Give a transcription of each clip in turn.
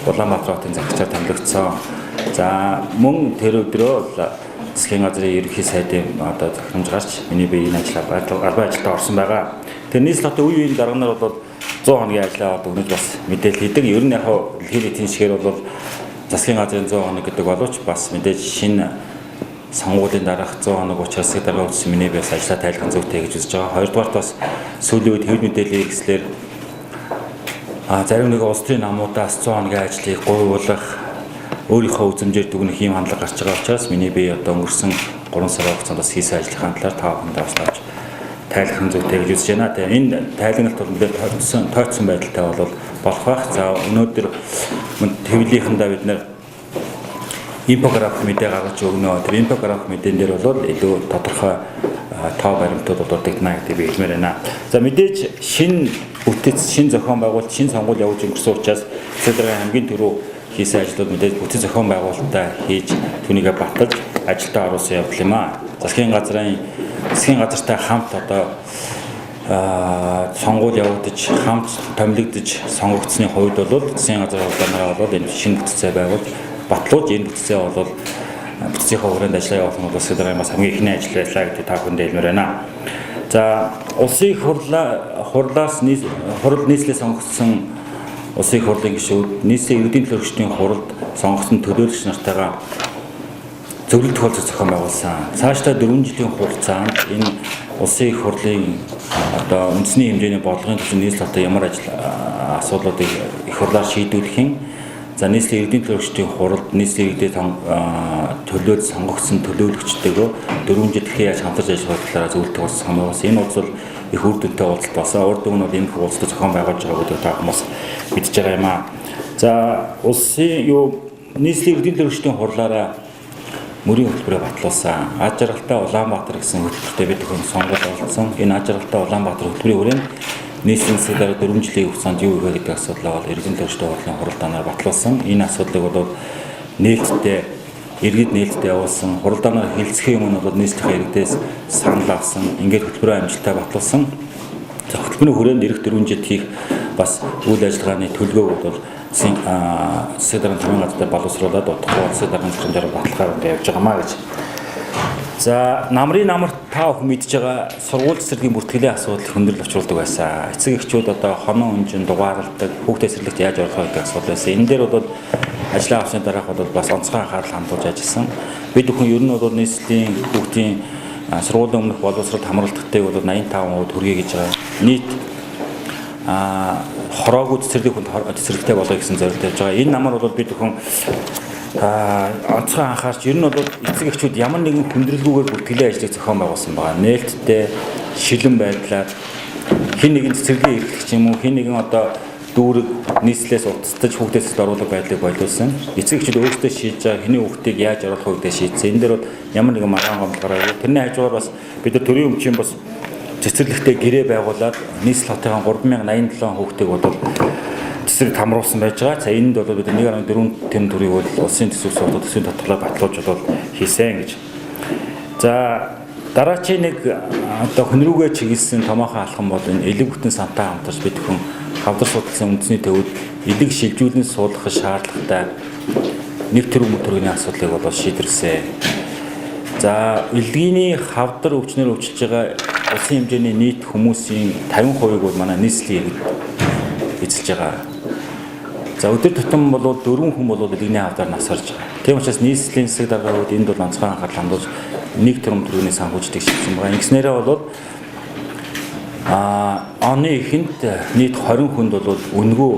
Улаанбаатар хотын захирчаар томилогдсон. За мөн тэр өдрөө засгийн газрын ерөнхий сайдын одоо захирамж гарч миний бие энэ ажлаа албан ажилдаа орсон байгаа. Тэр нийслэл хотын үе үеийн дарганаар бол 100 хоногийн ажлаа өгнөж бас мэдээлэл хийдэг. Ер нь яг дэлхийн эдийн засгаар бол засгийн газрын 100 хоног гэдэг боловч бас мэдээж шинэ сонгуулийн дараах 100 хоног учраас дараа үтсэн миний бас ажлаа тайлхан зөвтэй гэж үзэж байгаа. Хоёрдугаарт бас сүүлийн үед хэвлэл мэдээлэл хэрэгслэр зарим нэг улс төрийн намуудаас 100 хоногийн ажлыг гуйвуулах өөрийнхөө үзмжээр дүгнэх юм хандлага гарч байгаа учраас миний бие одоо өнгөрсөн 3 сарын хугацаанд бас хийсэн ажлын хандлаар 5 хоногийн бас тавьж тайлхан зөвтэй гэж үзэж байна. Тэгээ энэ тайлагналт бол мэдээ тооцсон байдалтай бол болох байх. За өнөөдөр хэвлэлийнхэндээ бид нэр инфографик мэдээ гаргаж өгнө. Тэр инфографик мэдэн дээр бол илүү тодорхой тоо баримтууд дурддагна гэдэг би хэлмээр байна. За мэдээж шинэ бүтэц, шинэ зохион байгуулалт, шинэ сонгуул явуулж өнгөрсөн учраас цэцэдрийн хамгийн түрүү хийсэн ажлууд мэдээж бүтэц зохион байгуулалтаа хийж түүнийгээ баталж ажилдаа оруулсан явдал юм аа. Засгийн газартай хамт одоо сонгуул явагдаж, хамт томилогдож сонгогдсны хувьд бол засгийн газрын хугацаанаа бол энэ шинэ бүтцээ байгуулж батлуулж энэ бүтцээ бол бүтцийнхээ хүрээнд ажиллаа явуулах нь бол цэцэдрийн бас хамгийн ихний ажил байлаа гэдэг та бүхэнд хэлмээр байна. За улсын хурлаас хурал нийслэлээ сонгогдсон улсын хурлын гишүүд нийслэлийн иргэдийн төлөөлөгчдийн хуралд сонгогдсон төлөөлөгч нартайгаа зөвлөлт тохиолдол зохион байгуулсан. Цаашдаа 4 жилийн хугацаанд энэ улсын их хурлын одоо үндэсний хэмжээний бодлогын төлөв нийслэл хотод ямар асуудлуудыг их хурлаар шийдвэрлэх, за нийслэлийн иргэдийн төлөөлөгчдийн хуралд нийслэлийн иргэдэд төлөөлж сонгогдсон төлөөлөгчдөөгөө 4 жил хэрэг яаж хамтарч ажиллах талаараа зөвлөлт тохиолдсон байгуулсан. Энэ уулзал их үр дүнтэй уулзалт болсон. Урд өмнө бол энэ уулзалт зохион байгуулж байгаа гэдэг та хүмүүс мэдж байгаа юм аа. За улсын нийслэлийн иргэдийн төлөөлөгчдийн хурлаараа мөрийн хөтөлбөрөөр батлуулсан. Аж аргалтай Улаанбаатар гэсэн хөтөлбөртэй бид хүн сонгуул олгосон. Энэ аж аргалтай Улаанбаатар хөтөлбөрийн хүрээнд нийслэлийн засгийн 4 жилийн хугацаанд юу вэ гэдэг асуудлаа бол иргэдийн төлөөлөгчдийн хурлын хуралдаанаар батлуулсан. Энэ асуудлыг бол нээлттэй иргэд нээлттэй явуулсан. Хуралдаанаар хэлцэх юм нь бол нийслэлийн иргэдээс санал авсан. Ингээд хөтөлбөрөө амжилттай батлуулсан. За хөтөлбөрийн хүрээнд эх 4 жилд хийх бас үйл ажиллагааны төлөвлөгөөг бол засгийн дарганы тамирын газар дээр боловсруулаад удахгүй засгийн дарганы зөвлөмжөөр баталгаар явж байгаамаа гэж. За намарт та бүхэн мэдж байгаа сургууль цэцэрлэгийн бүртгэлийн асуудал хөндрөл учруулдаг байсан. Эцэг эхчүүд одоо хонон үнжин дугаарладаг, хүүхд цэцэрлэгт яаж орох вэ гэх асуудал байсан. Энэ дээр бол ажлаа авсны дараах бол бас онцгой анхаарал хандуулж ажилласан. Бид бүхэн ер нь бол нийслэлийн хүүхдийн сургуулийн өмнөх боловсрол хамралттай бол 85% хүргэе гэж байгаа. Нийт хороогүй цэцэрлэгтэй болгоё гэсэн зорилт тавьж байгаа. Энэ намар бол бид бүхэн онцгой анхаарч ер нь бол эцэг эхчүүд ямар нэгэн хүндрэлгүйгээр бүртгэлийн ажлыг зохион байгуулсан байгаа. Нээлттэй шилэн байдлаар хэн нэгэн цэцэрлэгийн эрхлэгч юм уу, хэн нэгэн одоо дүүрэг нийслэлээс устдаж хүүхдээс оруулах байдлыг бойлуулсан. Эцэг эхчүүд өөрсдөө шийдэж байгаа хэний хүүхдийг яаж оруулах вэ гэдээ шийдсэн. Энэ дээр бол ямар нэгэн маргаан гомдол гараагүй. Тэрний хажуугаар бас бид нар төрийн өмчийн бас цэцэрлэгтээ гэрээ байгуулад нийслэл хотын 3087 хүүхдийг бол цэцэрлэгт хамруулсан байж байгаа. За энэнд бол бид 1.4 тэрбум төгрөгийг бол улсын төсвөөс болоод төсвийн татвараар баталж бол хийсэн гэж. За дараачийн нэг одоо хүн рүүгээ чиглэсэн томоохон алхам бол энэ элэг бүтэн сантай хамтарч бид хүн хавдар судалсан үндэсний төвөд элэг шилжүүлэн суулгах шаардлагатай 1 тэрбум төгрөгийн асуудлыг бол шийдвэрлэсэн. За элгийн хавдар өвчнөр өвчилж байгаа улсын хэмжээний нийт хүмүүсийн 50%-ийг бол манай нийслэлийн иргэд эзэлж байгаа. За өдөр тутам бол 4 хүн бол элэгний хавдар насарж байгаа. Тийм учраас нийслэлийн засаг даргын үед энд бол онцгой анхаарал хандуулж 1 тэрбум төгрөгийн санхүүжилтийг шийдсэн байгаа. Ингэснээрээ бол оны эхэнд нийт 20 хүнд бол үнэгүй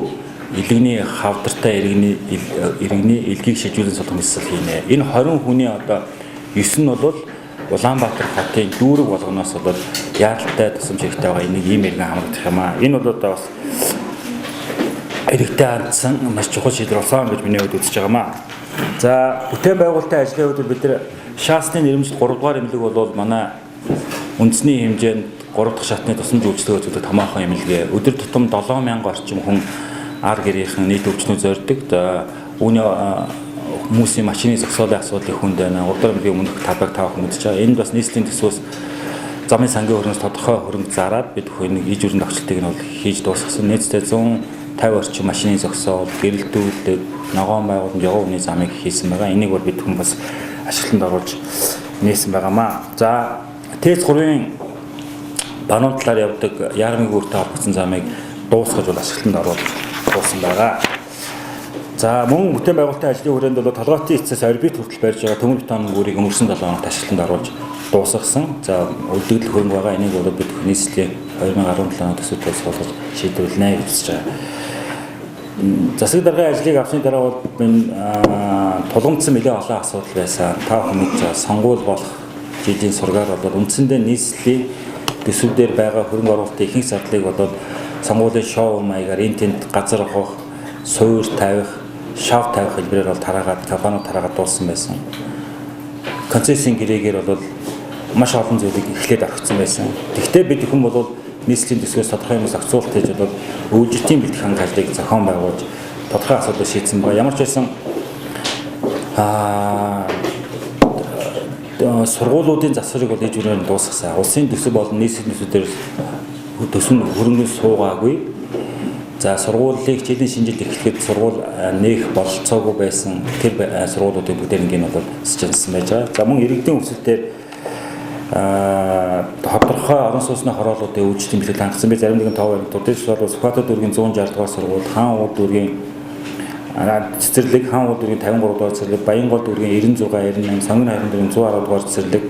элэгний хавдартай иргэний элгийг шилжүүлэн суулгах нислэл хийнэ. Энэ 20 хүний одоо 9 нь бол Улаанбаатар хотын дүүрэг болгоноос бол яаралтай тусламж хэрэгтэй байгаа. Энийг ийм иргэн хамрагдах юм аа. Энэ бол одоо бас хэрэгтэй хандсан маш чухал шийдвэр болсон гэж миний хувьд үзэж байгаамаа. За бүтээн байгуулалтын ажлын хувьд бид нар шаасны нэрмжил 3 дугаар эмнэлэг бол манай үндэсний хэмжээнд 3 дахь шатны тусламж үйлчлэгээ үзүүлдэг томоохон эмнэлэг. Өдөр тутам 7000 орчим хүн ар гэрийнхэн нийт өвчнөд зорддог. Үүний хүмүүсийн машины зогсоолын асуудлыг хүнд байна. Урд эмнэлгийн өмнөх талбайг таах мэдж байгаа. Энд бас нийслэлийн төсвөөс замын сангийн хөрөнгөс тодорхой хөрөнгө зараад бид бүхэн иж өрн тогтцолтыг нь бол хийж дуусгасан. Нийтдээ 50 орчим машины зогсоод гэрэлтүүлдэг ногоон байгууламж яваа үний замыг хийсэн байгаа. Энийг бол бид хүмүүс ашиглалтанд оруулж нээсэн байгаамаа. За ТЭЦ-3-ын бануун талаар явдаг Яармгийн үүртэй холбогдсон замыг дуусгаж бол ашиглалтанд оруулж дууссан байгаа. За мөн бүтээн байгуулалтын ажлын хүрээнд бол толгойтын эцэс орбит хүртэл барьж байгаа төмөр бетон гүрийг өнгөрсөн 7 хоногт ашиглалтанд оруулж дуусгасан. За үлдэгдэл хөрөнгө байгаа. Энийг бол бид нийслэлийн 2017 онд төсөв болгож шийдвэрлэнэ гэж хэлж байгаа. Засаг даргын ажлыг авсны дараа бол тулгамдсан нэлээд олон асуудал байсан. Та бүхэн мэдж байгаа сонгуул болох жилийн сургаар бол үндсэндээ нийслэлийн төсөвдөр байгаа хөрөнгө оруулалтын ихэнх зардлыг бол сонгуулийн шоу маягаар энэ тэнд газар авах, суур тавих, шав тавих хэлбэрээр бол тараагаад компаниуд тараагаад дууссан байсан. Концессийн гэрээгээр бол маш олон зүйлийг эхлээд орхисон байсан. Гэхдээ бид хүн бол нийслэлийн төсвөөс тодорхой юмс зохицуулалт хийж бол өвжөлтийн бэлтгэх ханга ажлыг зохион байгуулж тодорхой асуудал шийдсэн байгаа. Ямар ч байсан сургуулиудын засварыг бол ээж бүрээр дуусгасан. Улсын төсөв болон нийслэлийн төсвүүдээр төсөв хөрөнгө суугаагүй. За сургуулийг хичээлийн шинжилт эхлэхэд сургууль нээх бололцоогүй байсан. Тэр сургуулиудын бүгдээрнгийн бол сэжинсэн байж байгаа. За мөн иргэдийн өсөлтөөр тодорхой орон сууцны хорооллуудын өвчтөлийн бэлтгэл хангасан. Би зарим нэгэн тоо баримтуудыг бол Сүхбаатар дүүргийн 160 дугаар сургууль, Хаан ууд дүүргийн цэцэрлэг, Хаан ууд дүүргийн 53 дугаар цэцэрлэг, Баянгол дүүргийн 96, 98, Сонгон хайрын дүүргийн 110 дугаар цэцэрлэг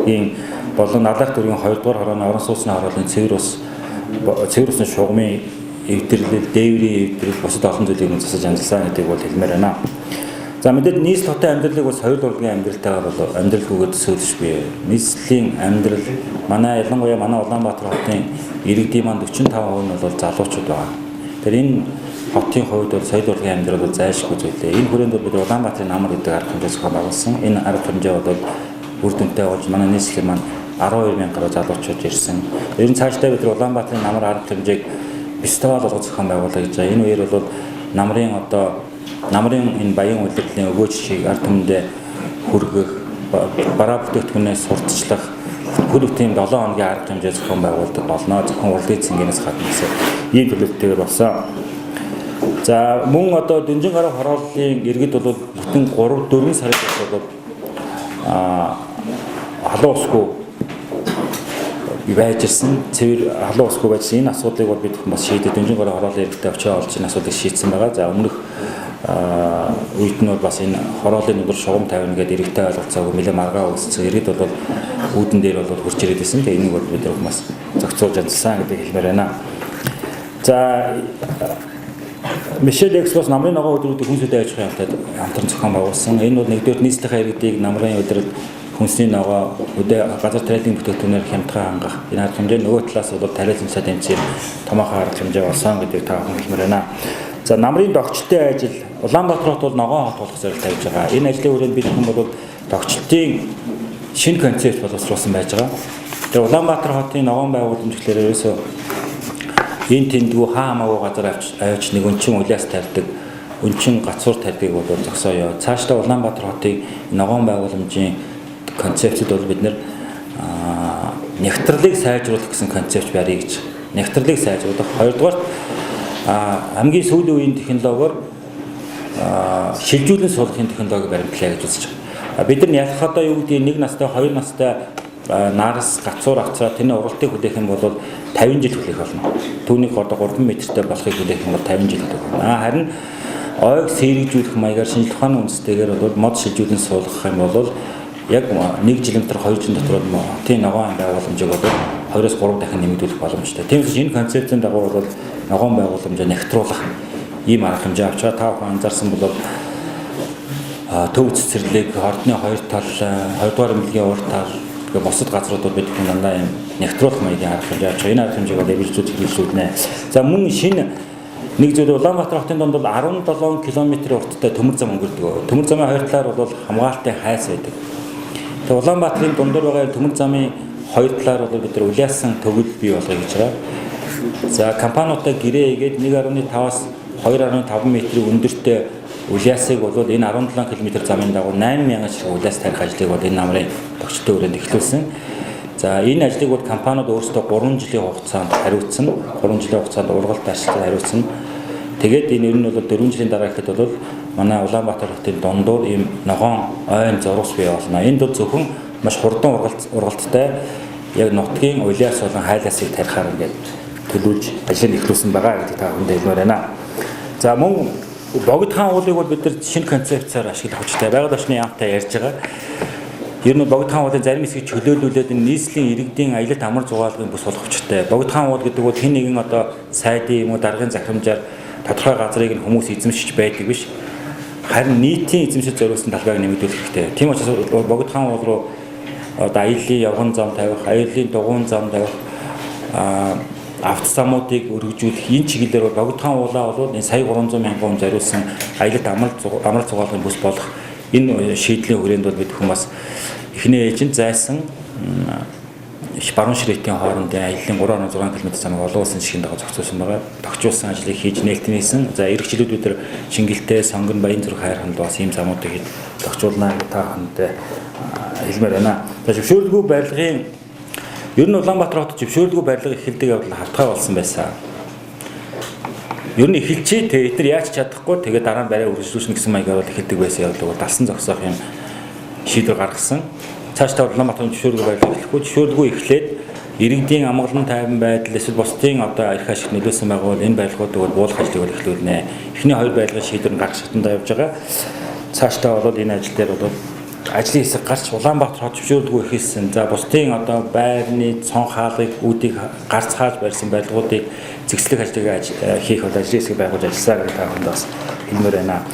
ийм болон Надаах дүүргийн 2 дугаар хорооны орон сууцны хорооллын цэвэр усны шугамын эвдэрлэл, дээврийн эвдэрлэл бусад олон зүйлийг засаж амжилсан гэдгийг бол хэлмээр байна. За мэдээд нийслэл хотын амьдралыг бас соёл урлагийн амьдралтайгаар бол амьдралгүйгээр төсөөлж бий. Нийслэлийн амьдрал манай ялангуяа манай Улаанбаатар хотын иргэдийн маань 45% нь бол залуучууд байна. Тэгэхээр энэ хотын хувьд бол соёл урлагийн амьдрал бол зайлшгүй зүйлээ. Энэ хүрээнд бол бид Улаанбаатарын намар гэдэг арга хэмжээ зохион байгуулсан. Энэ арга хэмжээ бол үр дүнтэй болж манай нийслэлийн маань 12,000 гаруй залуучууд ирсэн. Ер нь цаашдаа бид Улаанбаатарын намар арга хэмжээг фестивал болгож зохион байгуулах гэж байгаа. Энэ үеэр бол намрын энэ баян удирдлын өгөөж шиг ард түмэндээ хүргэх, бараа бүтээгдэхүүнээс сурталчлах хөл бүтээн 7 хоногийн арга хэмжээ зохион байгуулдаг болно. Зөвхөн урлагийн цэнгээс гадна гэсэн ийм төлөвлөлтөөр болсон. За мөн одоо дөнжин гаруй хорооллын иргэд бол бүтэн 3-4 сарын бол халуун усгүй байж ирсэн. Цэвэр халуун усгүй байжсэн. Энэ асуудлыг бол бид бас шийдэж дөнжин гаруй хорооллын иргэдтэй очиж олж энэ асуудлыг шийдсэн байгаа. За өмнөх үед нь бас энэ хорооллын нөлөөр шугам тавина гэдэг иргэдтэй ойлголцоогүй нэлээд маргаа үүссэн. Иргэд бол үүдэн дээр бол хурж ирээд байсан. Тэгээ энийг бол бид бас зохицуулж амжилсан гэдэг хэлмээр байна. За Мишель Экспос намрын ногоо өдрүүдийг хүнсүдэ аж ахуйн хамтран зохион байгуулсан. Энэ бол нэгдүгээр нийслэлийн иргэдийг намрын өдрөд хүнсний ногоо өдөө газар тариалан бүтээгдэхүүнээр хямдхан хангах. Энэ арга хэмжээ нөгөө талаас бол тариаланцаа дэмжих томоохон арга хэмжээ болсон гэдгийг та бүхэн хэлмээр байна. За намрын догчлолтын ажил Улаанбаатар хот бол ногоон хот болох зорилт тавьж байгаа. Энэ ажлын хүрээнд бид хүмүүс бол догчлолтын шинэ концепт боловсруулсан байж байгаа. Тэр Улаанбаатар хотын ногоон байгууламж гэхлээр ерөөсөө энэ тэндгүү хаамаагүй газар авч нэг өнчин улаас тарьдаг, өнчин гацуур тарьдгийг бол зогсооё. Цаашдаа Улаанбаатар хотын ногоон байгууламжийн концепцэд бол бид нэр нягтралыг сайжруулах гэсэн концепт барья гэж. Нягтралыг сайжруулах. Хоёрдугаар хамгийн сүүлийн үеийн технологиор шилжүүлэн суулгахын технологи баримтлаа гэж үзэж байгаа. Бид нар ялах одоо юу гэдэг нэг настай, 2 настай наарс гацуур авцраа тэрний уралтыг хүлээх юм бол 50 жил хүлээх болно. Түүнийг одоо 3 метртэй болохыг хүлээх юм бол 50 жил хүлээх болно. Харин ойг сэргийжүүлэх маягаар шинжлэх ухааны үндэстэйгээр бол мод шилжүүлэн суулгах юм бол яг 1 жил дотор 2 жил дотор тийм ногоон байгууламжийг бол 2-3 дахин нэмэгдүүлэх боломжтой. Тиймээс энэ концепцийн дагуу бол ногоон байгууламжаа нягтруулах ийм арга хэмжээ авч байгаа. Та бүхэн анзаарсан бол төв цэцэрлэг, ордны 2 тал, 2 дугаар эмнэлгийн урд тал бусад газрууд бид дандаа юм нягтруулах маягийн арга хэмжээ авч байгаа. Энэ арга хэмжээг бол эвэлжүүлж хэрэгжүүлнэ. За мөн шинэ нэг зүйл Улаанбаатар хотын донд бол 17 км урттай төмөр зам өнгөрдөг. Төмөр замын хоёр талаар бол хамгаалтын хайс байдаг. Тэгээ Улаанбаатарын дундуур байгаа төмөр замын хоёр талаар бол бид нар улаасан төгөл бий болгоё гэж байгаа. За компаниудаа гэрээ хийгээд 1.5-аас 2.5 метрийн өндөртэй улаасыг бол энэ 17 км замын дагуу 8,000 шиг улаас тарих ажлыг бол энэ намрын тогтчлолтын хүрээнд эхлүүлсэн. За энэ ажлыг бол компаниуд өөрсдөө 3 жилийн хугацаанд хариуцсан. 3 жилийн хугацаанд ургалт ашиглаж хариуцсан. Тэгээд энэ ер нь бол 4 жилийн дараа гэхэд бол манай Улаанбаатар хотын дундуур ийм ногоон ойн зурус бий болно. Энд бол зөвхөн маш хурдан ургалттай яг нутгийн улиас болон хайлаасыг тарихаар ингээд төлөвлөж ажил эхлүүлсэн байгаа гэдэг та бүхэнд хэлмээр байна. За мөн богд хаан уулыг бол бид нар шинэ концепцээр ашиглах хүчтэй байгаль орчны яамтай ярьж байгаа. Ер нь богд хаан уулын зарим хэсгийг чөлөөлүүлээд нийслэлийн иргэдийн аялалд амар зугаалгын бүс болох хүчтэй. Богд хаан уул гэдэг бол хэн нэгэн одоо сайдын юм уу даргын захирамжаар тодорхой газрыг нь хүмүүс эзэмшиж байдаг биш. Харин нийтийн эзэмшил зориулсан талбайг нэмэгдүүлэх хэрэгтэй. Тийм учраас богд хаан уул руу одоо аяллаа явган зам тавих, аяллаа дугуйн зам тавих, автозамуудыг өргөжүүлэх энэ чиглэлээр богд хаан уулаа бол энэ сая 300 мянган зориулсан аялалд амар зугаалгын бүс болох энэ шийдлийн хүрээнд бол бид хүмүүс эхний ээжинд зайсан баруун ширээтийн хоорондын аяллаа 3.6 км замыг олон улсын жишээнд зохицуулсан байгаа. Тогтжуулсан ажлыг хийж нээлтнийсэн. За эх жилүүд бид нар Шингэлтэй, Сонгон, Баянзүрх хайрханд бас ийм замуудыг хийж тогтжуулна гэж та бүхэнд хэлмээр байна. За зөвшөөрлгүй барилгын ер нь Улаанбаатар хотод зөвшөөрлгүй барилга эхэлдэг явдал хавтгай болсон байсан. Ер нь эхэлчээ тэгээд эдгээр яаж чадахгүй тэгээд дараа нь барай үргэлжлүүлнэ гэсэн маягаар бол эхэлдэг байсан явдал далсан зогсоох юм шийдвэр гаргасан. Цаашдаа Улаанбаатарын зөвшөөрөлгүй барилга эхлэхгүй зөвшөөрөлгүй эхлээд иргэдийн амгалан тайван байдал эсвэл бусдын одоо арх ашиг нөлөөсөн байгуул энэ барилгуудыг бол буулгах ажлыг эхлүүлнэ. Эхний хоёр барилгын шийдвэр нь гарах шатнд явж байгаа. Цаашдаа бол энэ ажил дээр бол ажлын хэсэг гарч Улаанбаатар хот зөвшөөрөлгүй эхэлсэн. За бусдын одоо байрны цон хаалгыг үүдийг гарц хааж барьсан барилгуудыг зэгцлэх ажлыг хийх бол ажлын хэсэг байгуулж ажилласаа гэдэг та бүхэнд бас хэлмээр байна.